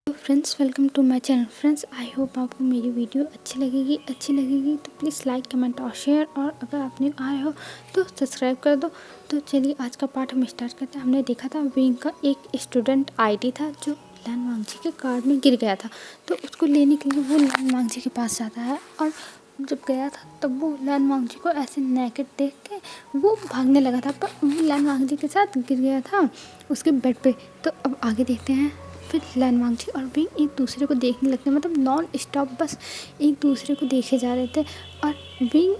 तो friends welcome to my channel. Friends I hope आपको मेरी वीडियो अच्छी लगेगी तो प्लीज़ लाइक कमेंट और शेयर, और अगर आप न्यू आए हो तो सब्सक्राइब कर दो। तो चलिए आज का पार्ट हम स्टार्ट करते हैं। हमने देखा था विंग का एक स्टूडेंट आईडी था जो लान वांगजी के कार्ड में गिर गया था, तो उसको लेने के लिए वो लान वांगजी के पास जाता है। और जब गया था तब वो लान वांगजी को ऐसे नेकेड देख के वो भागने लगा था, पर वो लान वांगजी के साथ गिर गया था उसके बेड पे। तो अब आगे देखते हैं। फिर लान वांगजी और विंग एक दूसरे को देखने लगते हैं, मतलब नॉन स्टॉप बस एक दूसरे को देखे जा रहे थे। और विंग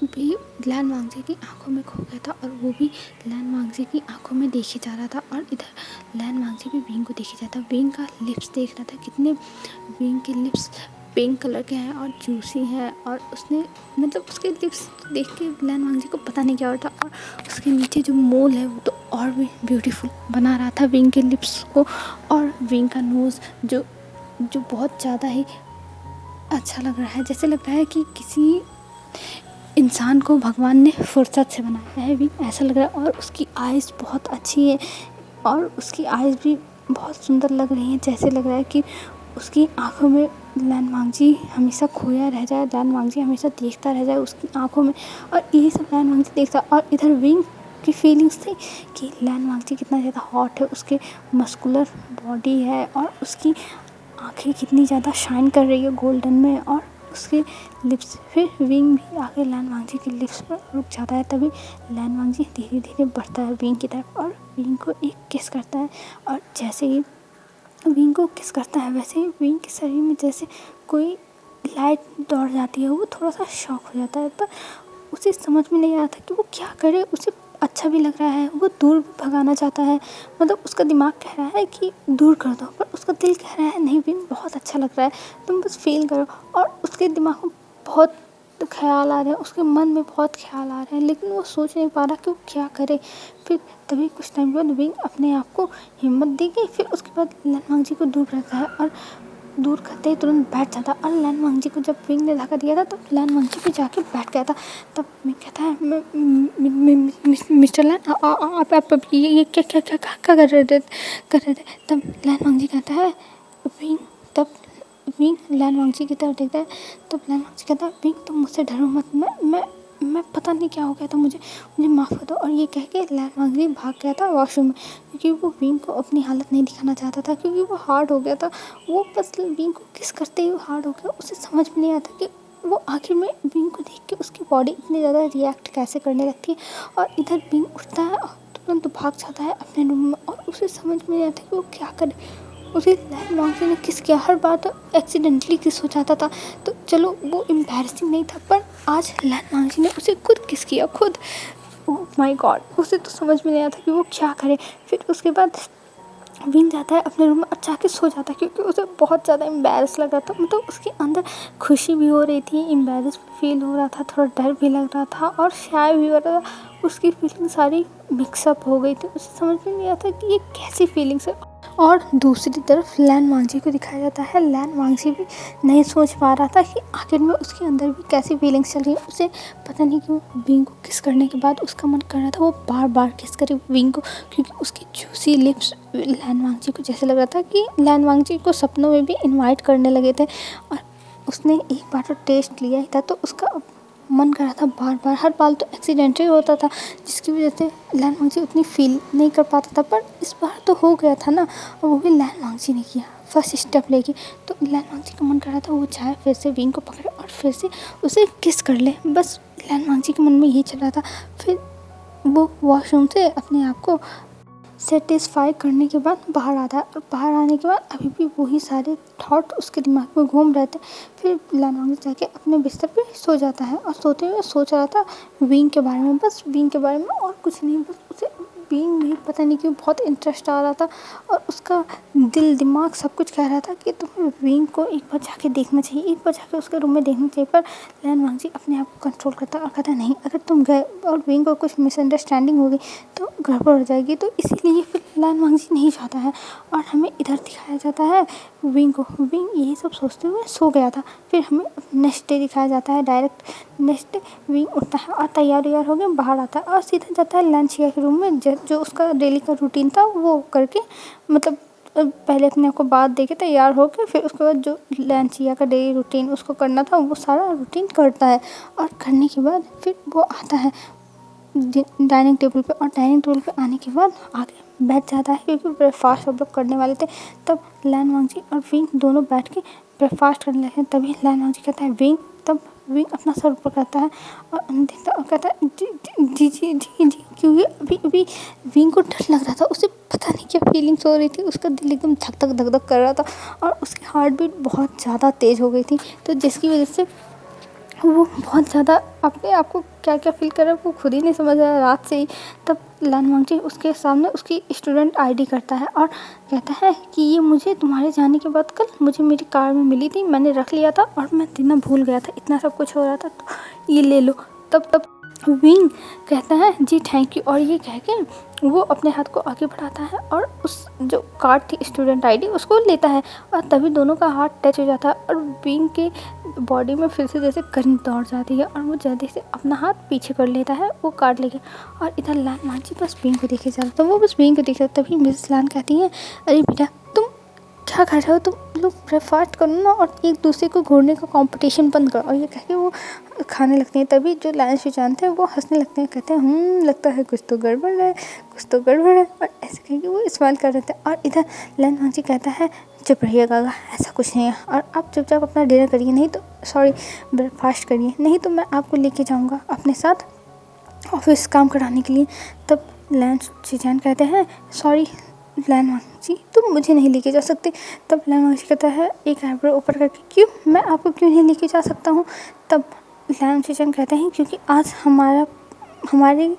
भी लान वांगजी की आंखों में खो गया था और वो भी लान वांगजी की आंखों में देखे जा रहा था। और इधर लान वांगजी भी विंग को देखे जाता, विंग का लिप्स देख रहा था। कितने विंग के लिप्स पिंक कलर के हैं और जूसी हैं, और उसने मतलब उसके लिप्स देख के लान वांगजी को पता नहीं क्या हो रहा था। और उसके नीचे जो मोल है वो तो और भी ब्यूटीफुल बना रहा था विंग के लिप्स को। और विंग का नोज़ जो जो बहुत ज़्यादा ही अच्छा लग रहा है, जैसे लग रहा है कि किसी इंसान को भगवान ने फुर्सत से बनाया है विंग, ऐसा लग रहा है। और उसकी आइज़ बहुत अच्छी है और उसकी आइज़ भी बहुत सुंदर लग रही हैं, जैसे लग रहा है कि उसकी आंखों में लान वांगजी हमेशा खोया रह जाए, लान वांगजी हमेशा देखता रह जाए उसकी आंखों में। और यही सब लान वांगजी देखता। और इधर विंग की फीलिंग्स थी कि लान वांगजी कितना ज़्यादा हॉट है, उसके मस्कुलर बॉडी है और उसकी आंखें कितनी ज़्यादा शाइन कर रही है गोल्डन में, और उसके लिप्स। फिर विंग भी आके लान वांगजी के लिप्स पर रुक जाता है। तभी लान वांगजी धीरे धीरे बढ़ता है विंग की तरफ और विंग को एक किस करता है। और जैसे ही विंग को किस करता है वैसे ही विंग के शरीर में जैसे कोई लाइट दौड़ जाती है। वो थोड़ा सा शॉक हो जाता है, पर उसे समझ में नहीं आता कि वो क्या करे। उसे अच्छा भी लग रहा है, वो दूर भी भगाना चाहता है, मतलब उसका दिमाग कह रहा है कि दूर कर दो, पर उसका दिल कह रहा है नहीं विंग बहुत अच्छा लग रहा है, तुम बस फील करो। और उसके दिमाग में बहुत ख्याल आ रहे हैं, उसके मन में बहुत ख्याल आ रहे हैं, लेकिन वो सोच नहीं पा रहा कि वो क्या करे। फिर तभी कुछ टाइम बाद विंग अपने आप को हिम्मत देगी। फिर उसके बाद लान वांगजी को दूर रखता है और दूर करते ही तुरंत बैठ जाता। और लान वांगजी को जब विंग ने धक्का दिया था तो लान वांगजी भी जाके बैठ गया था। तब विंग कहता है मिस्टर लान आप ये क्या कर रहे थे। तब लान वांगजी कहता है विंग तब विंग लान वांगजी की तरफ देखता है। तब लान वांगजी कहता है विंग तुम मुझसे डरो मत, मैं पता नहीं क्या हो गया था, मुझे माफ़ कर दो। और ये कह के लान वांगजी भाग गया था वॉशरूम में, क्योंकि वो विंग को अपनी हालत नहीं दिखाना चाहता था, क्योंकि वो हार्ड हो गया था। वो बस विंग को किस करते ही हार्ड हो गया। उसे समझ में नहीं आता कि वो आखिर में विंग को देख के उसकी बॉडी इतनी ज़्यादा रिएक्ट कैसे करने लगती है। और इधर विंग उठता है और तुरंत भाग जाता है अपने रूम में, और उसे समझ में नहीं आता कि वो क्या करे। उसे लान वांगजी ने किस किया, हर बार तो एक्सीडेंटली किस हो जाता था, तो चलो वो एम्बैरसिंग नहीं था, पर आज लान वांगजी ने उसे खुद किस किया, खुद। ओह माय गॉड, उसे तो समझ में नहीं आता कि वो क्या करे। फिर उसके बाद विंग जाता है अपने रूम में और जाके सो जाता है, क्योंकि उसे बहुत ज़्यादा एम्बैरस लग रहा था। मतलब उसके अंदर खुशी भी हो रही थी, एम्बैरस भी फील हो रहा था, थोड़ा डर भी लग रहा था और शाय भी हो रहा था। उसकी फीलिंग सारी मिक्सअप हो गई थी, उसे समझ में नहीं आता कि ये कैसी फीलिंग्स है। और दूसरी तरफ लान वांगजी को दिखाया जाता है। लान वांगजी भी नहीं सोच पा रहा था कि आखिर में उसके अंदर भी कैसी फीलिंग्स चल रही है। उसे पता नहीं क्यों विंग को किस करने के बाद उसका मन कर रहा था वो बार बार किस करे विंग को, क्योंकि उसकी जूसी लिप्स लान वांगजी को जैसे लग रहा था कि लान वांगजी को सपनों में भी इन्वाइट करने लगे थे। और उसने एक बार तो टेस्ट लिया ही था, तो उसका मन कर रहा था बार बार। हर बार तो एक्सीडेंटली होता था, जिसकी वजह से लान वांगजी उतनी फील नहीं कर पाता था, पर इस बार तो हो गया था ना, और वो भी लान वांगजी ने किया फर्स्ट स्टेप लेके। तो लान वांगजी का मन कर रहा था वो चाहे फिर से विंग को पकड़े और फिर से उसे किस कर ले, बस लान वांगजी के मन में यही चल रहा था। फिर वो वॉशरूम से अपने आप को सेटिस्फाई करने के बाद बाहर आता है, और बाहर आने के बाद अभी भी वही सारे थॉट उसके दिमाग में घूम रहे थे। फिर लान वांगजी जाके अपने बिस्तर पे सो जाता है और सोते हुए सोच रहा था विंग के बारे में, बस विंग के बारे में और कुछ नहीं। बस उसे विंग में पता नहीं क्यों बहुत इंटरेस्ट आ रहा था, और उसका दिल दिमाग सब कुछ कह रहा था कि तुम्हें विंग को एक बार जाके देखना चाहिए, एक बार जाके उसके रूम में देखना चाहिए। पर लान वांगजी अपने आप को कंट्रोल करता और कहता नहीं, अगर तुम गए और विंग को कुछ मिसअंडरस्टैंडिंग हो गई तो गड़बड़ हो जाएगी। तो इसीलिए फिर लान वांगजी नहीं जाता है, और हमें इधर दिखाया जाता है विंग को। विंग यही सब सोचते हुए सो गया था। फिर हमें नेक्स्ट डे दिखाया जाता है, डायरेक्ट नेक्स्ट डे विंग उठता है और तैयार हो गया बाहर आता है और सीधा जाता है लंच के रूम में, जो उसका डेली का रूटीन था वो करके, मतलब पहले अपने आप को बाथ दे के तैयार होके फिर उसके बाद जो लांचिया का डेली रूटीन उसको करना था वो सारा रूटीन करता है। और करने के बाद फिर वो आता है डाइनिंग टेबल पे, और डाइनिंग टेबल पे आने के बाद आगे बैठ जाता है क्योंकि ब्रेकफास्ट सब लोग करने वाले थे। तब लैन वांगजी और विंग दोनों बैठ के ब्रेकफास्ट करने लगे हैं। तभी लैन वांगजी कहता है विंग, तब विंग अपना सर ऊपर करता है और देखता और कहता है जी जी जी जी जी, क्योंकि अभी अभी विंग को डर लग रहा था, उसे पता नहीं क्या फीलिंग्स हो रही थी, उसका दिल एकदम धक धक धक धक कर रहा था और उसकी हार्ट बीट बहुत ज़्यादा तेज़ हो गई थी। तो जिसकी वजह से वो बहुत ज़्यादा अपने आप को क्या क्या फील कर रहा है वो खुद ही नहीं समझ रहा है रात से ही। तब लान वांगजी उसके सामने उसकी स्टूडेंट आईडी करता है और कहता है कि ये मुझे तुम्हारे जाने के बाद कल मुझे मेरी कार में मिली थी, मैंने रख लिया था और मैं देना भूल गया था, इतना सब कुछ हो रहा था, तो ये ले लो। तब विंग कहता है जी थैंक यू, और ये कह के वो अपने हाथ को आगे बढ़ाता है और उस जो कार्ड थी स्टूडेंट आईडी उसको लेता है और तभी दोनों का हाथ टच हो जाता है और विंग के बॉडी में फिर से जैसे करंट दौड़ जाती है और वो जल्दी से अपना हाथ पीछे कर लेता है वो कार्ड लेके। और इधर लान वांगजी बस विंग को देखे जा रहा था, वो बस विंग को देख रहा था। तभी मिसेस लान कहती है अरे बेटा तुम क्या कर रहे हो, तुम लोग ब्रेकफास्ट करो ना और एक दूसरे को घूरने का कंपटीशन बंद करो। और ये कह के वो खाने लगते हैं। तभी जो लायन जानते हैं वो हंसने लगते हैं, कहते हैं लगता है कुछ तो गड़बड़ है, कुछ तो गड़बड़ है, और ऐसे कह के वो स्माइल कर रहे थे। और इधर लायन वांगजी कहता है चुप रहिएगा, ऐसा कुछ नहीं है और आप चुपचाप अपना डिनर करिए, नहीं तो सॉरी ब्रेकफास्ट करिए, नहीं तो मैं आपको लेके जाऊँगा अपने साथ ऑफिस काम कराने के लिए। तब लायन चीजान कहते हैं सॉरी लायन वांगजी तुम मुझे नहीं लेके जा सकते। तब लायन वांगजी कहता है एक आईब्रो ऊपर करके क्यों, मैं आपको क्यों नहीं लेके जा सकता हूँ। तब लायन चीजान कहते हैं क्योंकि आज हमारे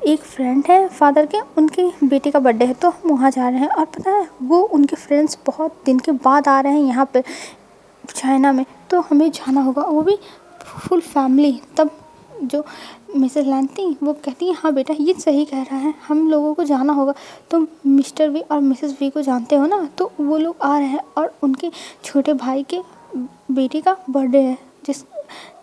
एक फ्रेंड है फादर के, उनके बेटे का बर्थडे है तो हम वहाँ जा रहे हैं, और पता है वो उनके फ्रेंड्स बहुत दिन के बाद आ रहे हैं यहाँ पर चाइना में, तो हमें जाना होगा, वो भी फुल फैमिली। तब जो मिसेस लान थी वो कहती है हाँ बेटा ये सही कह रहा है, हम लोगों को जाना होगा, तुम मिस्टर वी और मिसेस वी को जानते हो ना, तो वो लोग आ रहे हैं और उनके छोटे भाई के बेटे का बर्थडे है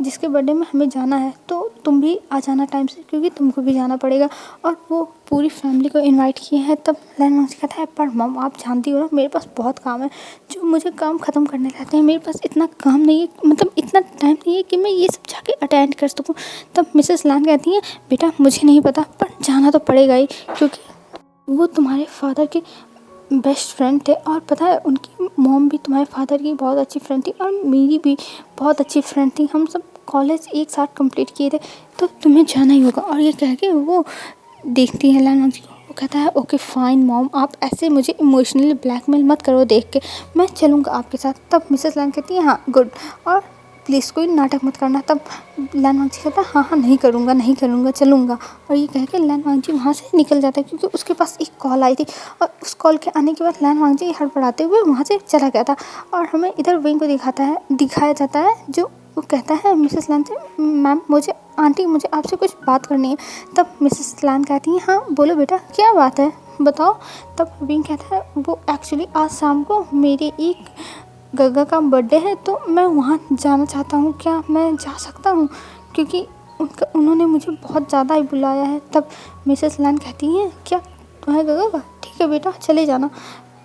जिसके बर्थडे में हमें जाना है, तो तुम भी आ जाना टाइम से क्योंकि तुमको भी जाना पड़ेगा। और वो पूरी फैमिली को इनवाइट किए हैं। तब लायन वांगजी कहता है पर मम आप जानती हो ना मेरे पास बहुत काम है, जो मुझे काम ख़त्म करने रहते हैं, मेरे पास इतना काम नहीं है, मतलब इतना टाइम नहीं है कि मैं ये सब जाके अटेंड कर सकूँ। तब मिसेस लान कहती हैं बेटा मुझे नहीं पता पर जाना तो पड़ेगा ही, क्योंकि वो तुम्हारे फादर के बेस्ट फ्रेंड थे और पता है उनकी मॉम भी तुम्हारे फादर की बहुत अच्छी फ्रेंड थी और मेरी भी बहुत अच्छी फ्रेंड थी, हम सब कॉलेज एक साथ कंप्लीट किए थे, तो तुम्हें जाना ही होगा। और ये कह के वो देखती है लायन वांगजी को, वो कहता है ओके फाइन मॉम आप ऐसे मुझे इमोशनली ब्लैकमेल मत करो, देख के मैं चलूँगा आपके साथ। तब मिसेस लान कहती है हाँ गुड, और प्लीज़ कोई नाटक मत करना। तब लायन वांगजी कहता है हाँ नहीं करूँगा चलूँगा। और ये कह के लायन वांगजी वहाँ से निकल जाता है क्योंकि उसके पास एक कॉल आई थी, और उस कॉल के आने के बाद लायन वांगजी हड़बड़ाते हुए वहाँ से चला गया था। और हमें इधर विंग को दिखाया जाता है जो वो कहता है मिसेस लान से मैम आंटी मुझे आपसे कुछ बात करनी है। तब मिसेस लान कहती हैं हाँ बोलो बेटा क्या बात है बताओ। तब विंग कहता है वो एक्चुअली आज शाम को मेरे एक गग्गा का बर्थडे है तो मैं वहाँ जाना चाहता हूँ, क्या मैं जा सकता हूँ, क्योंकि उन्होंने मुझे बहुत ज़्यादा ही बुलाया है। तब मिसेस लान कहती हैं क्या तुम्हें गग्गा का, ठीक है बेटा चले जाना।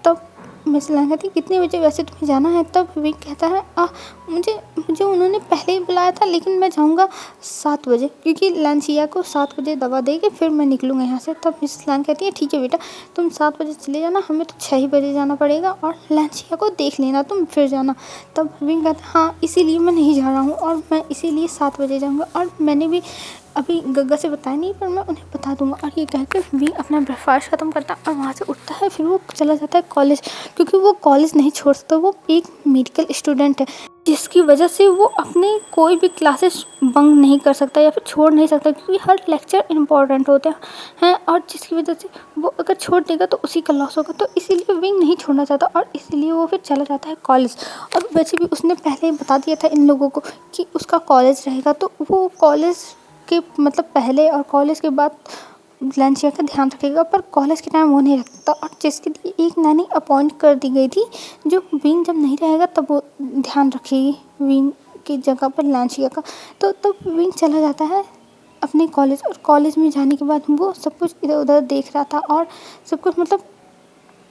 तब मिसेस लान कहती है कितने बजे वैसे तुम्हें जाना है। तब विंग कहता है मुझे उन्होंने पहले ही बुलाया था लेकिन मैं जाऊँगा 7 बजे, क्योंकि लांचिया को 7 बजे दवा दे के फिर मैं निकलूँगा यहाँ से। तब मिसेस लान कहती है ठीक है बेटा तुम 7 बजे चले जाना, हमें तो 6 ही बजे जाना पड़ेगा और लांचिया को देख लेना तुम फिर जाना। तब विंग कहता है हाँ इसीलिए मैं नहीं जा रहा हूँ और मैं इसीलिए 7 बजे जाऊँगा, और मैंने भी अभी गग्गा से बताया नहीं पर मैं उन्हें बता दूंगा। और ये कहकर विंग अपना ब्रेकफास्ट ख़त्म करता है और वहाँ से उठता है, फिर वो चला जाता है कॉलेज, क्योंकि वो कॉलेज नहीं छोड़ सकता, वो एक मेडिकल स्टूडेंट है जिसकी वजह से वो अपने कोई भी क्लासेस बंक नहीं कर सकता या फिर छोड़ नहीं सकता, क्योंकि हर लेक्चर इंपॉर्टेंट होते हैं और जिसकी वजह से वो अगर छोड़ देगा तो उसी का लॉस होगा। तो इसीलिए विंग नहीं छोड़ना चाहता और इसीलिए वो फिर चला जाता है कॉलेज। और वैसे भी उसने पहले ही बता दिया था इन लोगों को कि उसका कॉलेज रहेगा, तो वो कॉलेज के मतलब पहले और कॉलेज के बाद लांचिया का ध्यान रखेगा, पर कॉलेज के टाइम वो नहीं रखता। और जिसके लिए एक नैनी अपॉइंट कर दी गई थी जो विंग जब नहीं रहेगा तब वो ध्यान रखेगी विंग की जगह पर लांचिया का। तो तब विंग चला जाता है अपने कॉलेज, और कॉलेज में जाने के बाद वो सब कुछ इधर उधर देख रहा था और सब कुछ मतलब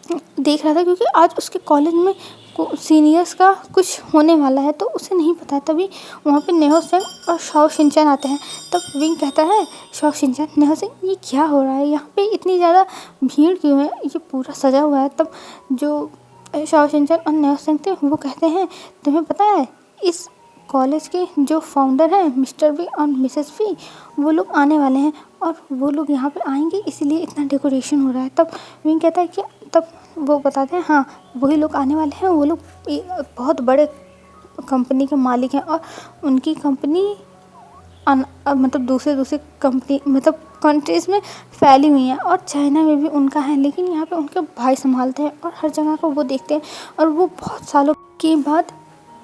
देख रहा था, क्योंकि आज उसके कॉलेज में सीनियर्स का कुछ होने वाला है, तो उसे नहीं पता है। तभी वहाँ पे नेहो सेंग और शाओ शिनचैन आते हैं। तब विंग कहता है शाओ शिनचैन, नेहो सेंग ये क्या हो रहा है, यहाँ पे इतनी ज़्यादा भीड़ क्यों है, ये पूरा सजा हुआ है। तब जो शाओ शिनचैन और नेहो सेंग थे वो कहते हैं तुम्हें पता है इस कॉलेज के जो फाउंडर हैं मिस्टर वी और मिसेस वी, वो लोग आने वाले हैं और वो लोग यहाँ पे आएंगे, इसीलिए इतना डेकोरेशन हो रहा है। तब विंग कहता है कि तब वो बताते हैं हाँ वही लोग आने वाले हैं, वो लोग बहुत बड़े कंपनी के मालिक हैं और उनकी कंपनी मतलब दूसरे कंपनी मतलब कंट्रीज़ में फैली हुई हैं और चाइना में भी उनका है, लेकिन यहाँ पे उनके भाई संभालते हैं और हर जगह को वो देखते हैं और वो बहुत सालों के बाद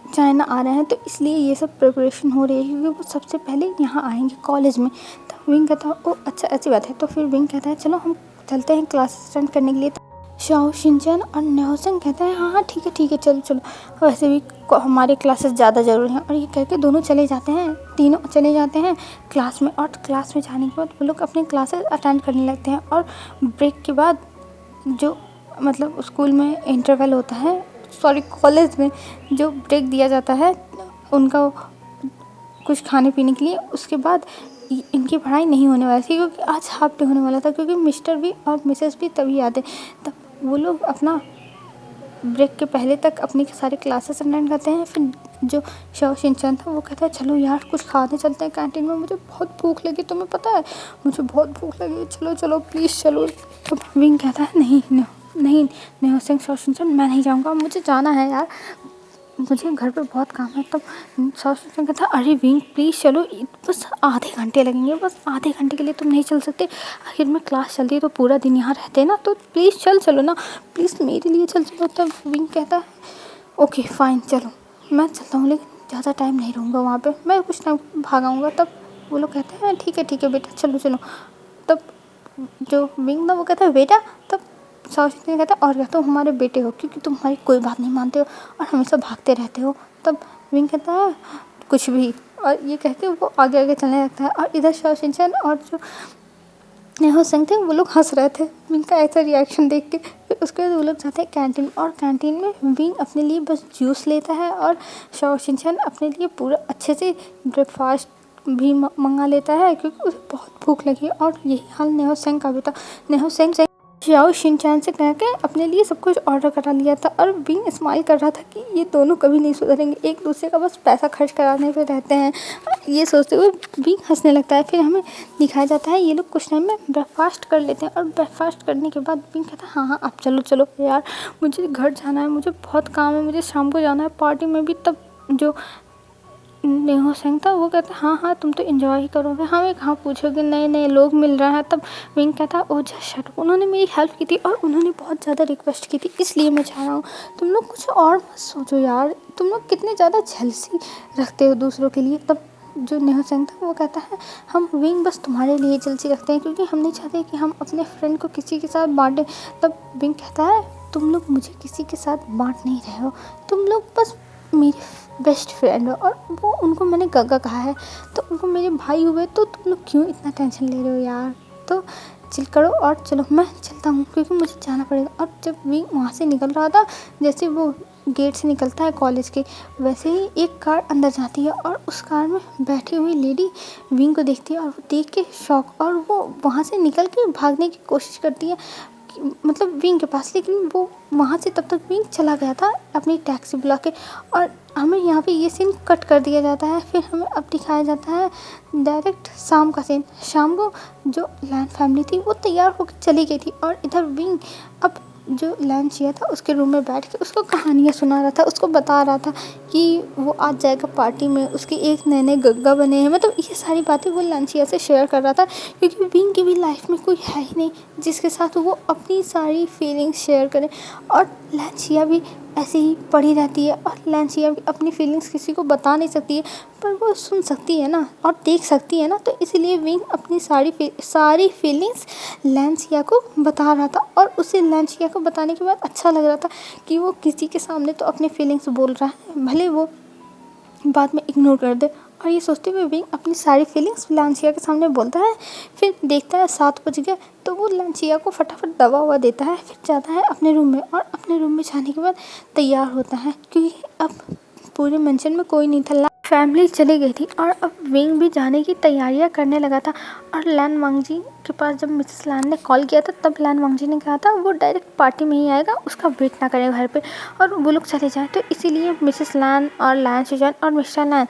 चाइना आ रहे हैं, तो इसलिए ये सब प्रिपरेशन हो रही है क्योंकि वो सबसे पहले यहाँ आएंगे कॉलेज में। तो विंग कहता है ओ अच्छा ऐसी बात है। तो फिर विंग कहता है चलो हम चलते हैं क्लास अटेंड करने के लिए। शाओ शिनचैन और नेहो सेंग कहते हैं हाँ हाँ ठीक है चलो चलो, वैसे भी हमारे क्लासेस ज़्यादा ज़रूरी हैं। और ये कहकर दोनों चले जाते हैं, तीनों चले जाते हैं क्लास में। और क्लास में जाने के बाद वो लोग अपने क्लासेस अटेंड करने लगते हैं। और ब्रेक के बाद जो मतलब स्कूल में इंटरवल होता है, सॉरी कॉलेज में जो ब्रेक दिया जाता है उनका कुछ खाने पीने के लिए, उसके बाद इनकी पढ़ाई नहीं होने वाली थी क्योंकि आज हाफ डे होने वाला था, क्योंकि मिस्टर भी और मिसेस भी तभी आते। तब वो लोग अपना ब्रेक के पहले तक अपनी सारे क्लासेस अटेंड करते हैं। फिर जो शाओ शिनचैन था वो कहता है चलो यार कुछ खाने चलते हैं कैंटीन में, मुझे बहुत भूख लगी, तुम्हें पता है मुझे बहुत भूख लगी, चलो चलो प्लीज़ चलो। तो विंग कहता है नहीं नेहो सेंग शाओ शिनचैन मैं नहीं जाऊँगा, मुझे जाना है यार, मुझे घर पे बहुत काम है। तब शाओ शिनचैन कहता है अरे विंग प्लीज़ चलो, बस आधे घंटे लगेंगे, बस आधे घंटे के लिए तुम नहीं चल सकते, आखिर में क्लास चलती है तो पूरा दिन यहाँ रहते हैं ना, तो प्लीज़ चलो ना, प्लीज़ मेरे लिए चल चलो। तब विंग कहता है ओके फाइन चलो मैं चलता हूँ, लेकिन ज़्यादा टाइम नहीं रहूँगा वहाँ पे, मैं कुछ टाइम भागाऊँगा। तब वो लोग कहते हैं ठीक है बेटा चलो। तब जो विंग ना वो कहता है बेटा, तब शाओ शिनचैन कहता है और क्या तुम हमारे बेटे हो, क्योंकि तुम हमारी कोई बात नहीं मानते हो और हमेशा भागते रहते हो। तब विंग कहता है कुछ भी, और ये कह के वो आगे चलने लगता है। और इधर शाओ शिनचैन और जो नेहो सेंग थे वो लोग हंस रहे थे विंग का ऐसा रिएक्शन देख के। फिर उसके बाद वो लोग जाते हैं कैंटीन, और कैंटीन में विंग अपने लिए बस जूस लेता है और शाओ शिनचैन अपने लिए पूरा अच्छे से ब्रेकफास्ट भी मंगा लेता है क्योंकि उसे बहुत भूख लगी है। और यही हाल नेहो सेंग का भी था। नेहो सेंग शाओ शिनचैन से कह के अपने लिए सब कुछ ऑर्डर करा लिया था और विंग स्माइल कर रहा था कि ये दोनों कभी नहीं सुधरेंगे, एक दूसरे का बस पैसा खर्च कराने पे रहते हैं, ये सोचते हुए विंग हंसने लगता है। फिर हमें दिखाया जाता है ये लोग कुछ टाइम में ब्रेकफास्ट कर लेते हैं और ब्रेकफास्ट करने के बाद विंग कहता है हाँ आप चलो यार मुझे घर जाना है, मुझे बहुत काम है, मुझे शाम को जाना है पार्टी में भी। तब जो नेहो सेंग था वो कहता हाँ तुम तो एंजॉय ही करोगे, हमें कहाँ पूछोगे, नए लोग मिल रहे हैं। तब विंग कहता ओ जस्ट शट अप, उन्होंने मेरी हेल्प की थी और उन्होंने बहुत ज़्यादा रिक्वेस्ट की थी इसलिए मैं चाह रहा हूँ, तुम लोग कुछ और मत सोचो यार, तुम लोग कितने ज़्यादा जेलसी रखते हो दूसरों के लिए। तब जो नेहो सेंग था वो कहता है हम विंग बस तुम्हारे लिए जेलसी रखते हैं क्योंकि हम नहीं चाहते कि हम अपने फ्रेंड को किसी के साथ बांटें। तब विंग कहता है तुम लोग मुझे किसी के साथ बांट नहीं रहे हो, तुम लोग बस मेरे बेस्ट फ्रेंड हो और वो उनको मैंने गगा कहा है, तो उनको मेरे भाई हुए, तो तुम लोग क्यों इतना टेंशन ले रहे हो यार, तो चिल करो और चलो मैं चलता हूँ क्योंकि मुझे जाना पड़ेगा। और जब विंग वहाँ से निकल रहा था, जैसे वो गेट से निकलता है कॉलेज के, वैसे ही एक कार अंदर जाती है और उस कार में बैठी हुई लेडी विंग को देखती है और वो देख के शॉक, और वो वहाँ से निकल के भागने की कोशिश करती है मतलब विंग के पास, लेकिन वो वहाँ से तब तक विंग चला गया था अपनी टैक्सी बुला के। और हमें यहाँ पे ये सीन कट कर दिया जाता है। फिर हमें अब दिखाया जाता है डायरेक्ट शाम का सीन। शाम को जो लैन फैमिली थी वो तैयार होकर चली गई थी और इधर विंग अब जो लैन चिया था उसके रूम में बैठ के उसको कहानियाँ सुना रहा था, उसको बता रहा था कि वो आज जाएगा पार्टी में, उसके एक नए गग्गा बने हैं, मतलब ये सारी बातें वो लैन चिया से शेयर कर रहा था क्योंकि विंग की भी लाइफ में कोई है ही नहीं जिसके साथ वो अपनी सारी फीलिंग्स शेयर करे। और लैन चिया भी ऐसे ही पड़ी रहती है और लैन चिया भी अपनी फीलिंग्स किसी को बता नहीं सकती है, पर वो सुन सकती है ना और देख सकती है ना, तो इसलिए विंग अपनी सारी फीलिंग्स लैन चिया को बता रहा था। और उसे लैन चिया को बताने के बाद अच्छा लग रहा था कि वो किसी के सामने तो अपनी फीलिंग्स बोल रहा है, भले वो बाद में इग्नोर कर दे और ये सोचते हुए विंग अपनी सारी फीलिंग्स लांचिया के सामने बोलता है। फिर देखता है 7 बज गए तो वो लांचिया को फटाफट दवा हुआ देता है। फिर जाता है अपने रूम में और अपने रूम में जाने के बाद तैयार होता है क्योंकि अब पूरे मेंशन में कोई नहीं था, फैमिली चली गई थी और अब विंग भी जाने की तैयारियां करने लगा था। और लैन वांगजी के पास जब मिसेस लैन ने कॉल किया था तब लैन वांगजी ने कहा था वो डायरेक्ट पार्टी में ही आएगा, उसका वेट ना करे घर पे और वो लोग चले जाए। तो इसीलिए मिसेस लैन और लैन सुजैन और मिस्टर लैन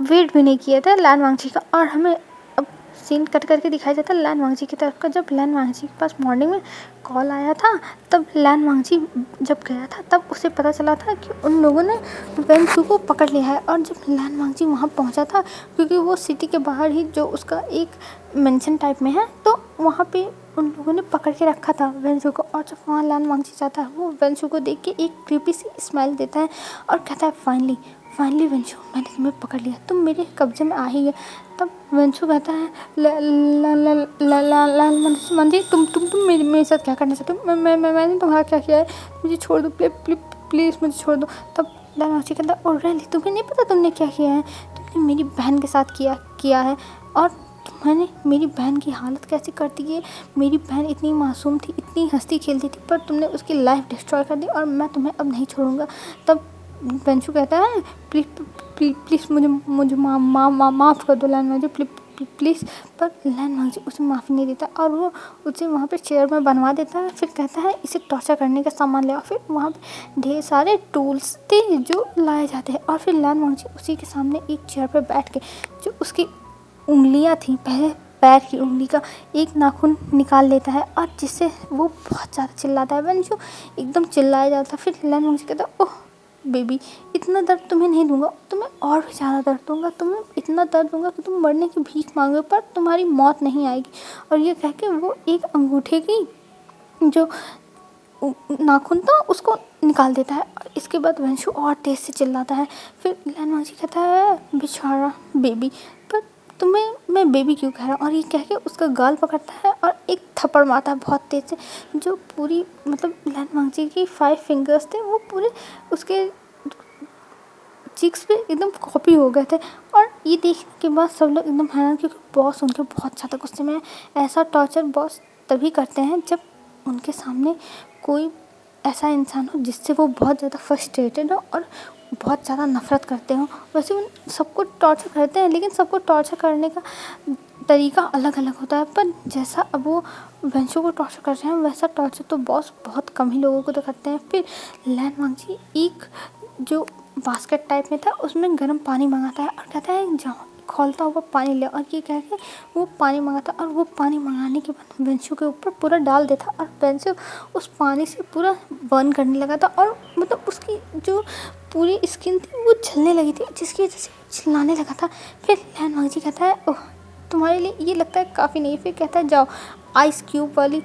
वेट भी नहीं किया था लैन वांगजी का। और हमें अब सीन कट करके दिखाया जाता है लैन वांगजी की तरफ का। जब लैन वांगजी के पास मॉर्निंग में कॉल आया था तब लैन वांगजी जब गया था तब उसे पता चला था कि उन लोगों ने वेंसू को पकड़ लिया है। और जब लैन वांगजी वहाँ पहुँचा था क्योंकि वो सिटी के बाहर ही जो उसका एक मेंशन टाइप में है तो वहाँ पे उन लोगों ने पकड़ के रखा था वेंसू को। और जब वहाँ लैन वांगजी जाता है वो वेंसू को देख के एक क्रीपी सी स्माइल देता है और कहता है फाइनली वेंसू मैंने तुम्हें पकड़ लिया, तुम मेरे कब्जे में आ ही गए। तब वेंसू कहता है मंदी तुम मेरे साथ क्या करना चाहते हो, मैंने तुम्हारा क्या किया है, मुझे छोड़ दो प्लीज़ मुझे छोड़ दो। तब लैन वांगजी कहता है और रैली तुम्हें नहीं पता तुमने क्या किया है, तुमने मेरी बहन के साथ किया है और मैंने मेरी बहन की हालत कैसे कर दी है। मेरी बहन इतनी मासूम थी, इतनी हंसती खेलती थी पर तुमने उसकी लाइफ डिस्ट्रॉय कर दी और मैं तुम्हें अब नहीं छोड़ूंगा। तब वेंसू कहता है प्लीज़ मुझे माफ़ कर दो लैन वांगजी प्लीज़। पर लैन वांगजी उसे माफ़ी नहीं देता और वो उसे वहाँ पे चेयर में बनवा देता है। फिर कहता है इसे टॉर्चर करने का सामान ले आओ। फिर वहाँ पे ढेर सारे टूल्स थे जो लाए जाते हैं और फिर लैन वांगजी उसी के सामने एक चेयर पर बैठ के जो उसकी उंगलियां थी पहले पैर की उंगली का एक नाखून निकाल लेता है और जिससे वो बहुत ज़्यादा चिल्लाता है। वेंसू एकदम चिल्लाया जाता है। फिर लैन वांगजी कहता है ओह बेबी इतना दर्द तुम्हें नहीं दूंगा, तुम्हें और भी ज़्यादा दर्द दूंगा, तुम्हें इतना दर्द दूंगा कि तुम मरने की भीख मांगो पर तुम्हारी मौत नहीं आएगी। और ये कह के वो एक अंगूठे की जो नाखून था उसको निकाल देता है और इसके बाद वेंसू और तेज से चिल्लाता है। फिर लैन वांगजी कहता है बेचारा बेबी, पर तुम्हें मैं बेबी क्यों कह रहा हूँ। और ये कह के उसका गाल पकड़ता है और एक थप्पड़ मारता है बहुत तेज से, जो पूरी मतलब लैन वांगजी की 5 फिंगर्स थे वो पूरे उसके चीक्स पे एकदम कॉपी हो गए थे। और ये देखने के बाद सब लोग एकदम हैरान क्योंकि बॉस उनके बहुत ज़्यादा गुस्से में है। ऐसा टॉर्चर बॉस तभी करते हैं जब उनके सामने कोई ऐसा इंसान हो जिससे वो बहुत ज़्यादा फ्रस्ट्रेटेड हो और बहुत ज़्यादा नफरत करते हो। वैसे उन सबको टॉर्चर करते हैं लेकिन सबको टॉर्चर करने का तरीका अलग अलग होता है। पर जैसा अब वो वेंसू को टॉर्चर कर रहे हैं वैसा टॉर्चर तो बॉस बहुत कम ही लोगों को तो करते हैं। फिर लैन वांगजी एक जो बास्केट टाइप में था उसमें गर्म पानी मंगाता है और कहता है जाओ खौलता हुआ पानी ले। और ये कह के वो पानी मंगाता और वो पानी मंगाने के बाद वेंसू के ऊपर पूरा डाल देता और वेंसू उस पानी से पूरा बर्न करने लगा था और मतलब उसकी जो पूरी स्किन थी वो जलने लगी थी जिसकी वजह से चिल्लाने लगा था। फिर लैन वांगजी कहता है ओह तुम्हारे लिए ये लगता है काफ़ी नहीं। फिर कहता है जाओ आइस क्यूब वाली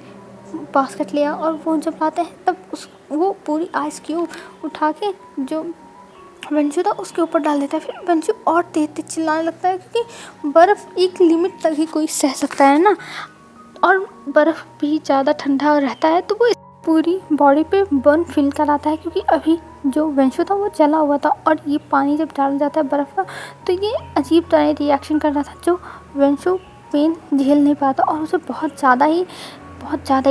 बास्केट ले आओ। और वो जब लाते हैं तब वो पूरी आइस क्यूब उठा के जो वेंसू था उसके ऊपर डाल देता है। फिर वेंसू और तेज तेज चिल्लाने लगता है क्योंकि बर्फ़ एक लिमिट तक ही कोई सह सकता है ना, और बर्फ़ भी ज़्यादा ठंडा रहता है तो वो पूरी बॉडी पे बर्न फील कराता है क्योंकि अभी जो वेंसू था वो जला हुआ था। और ये पानी जब डाला जाता है बर्फ़ का तो ये अजीब तरह रिएक्शन कर रहा था जो वेंसू पेन झेल नहीं पाता और उसे बहुत ज़्यादा ही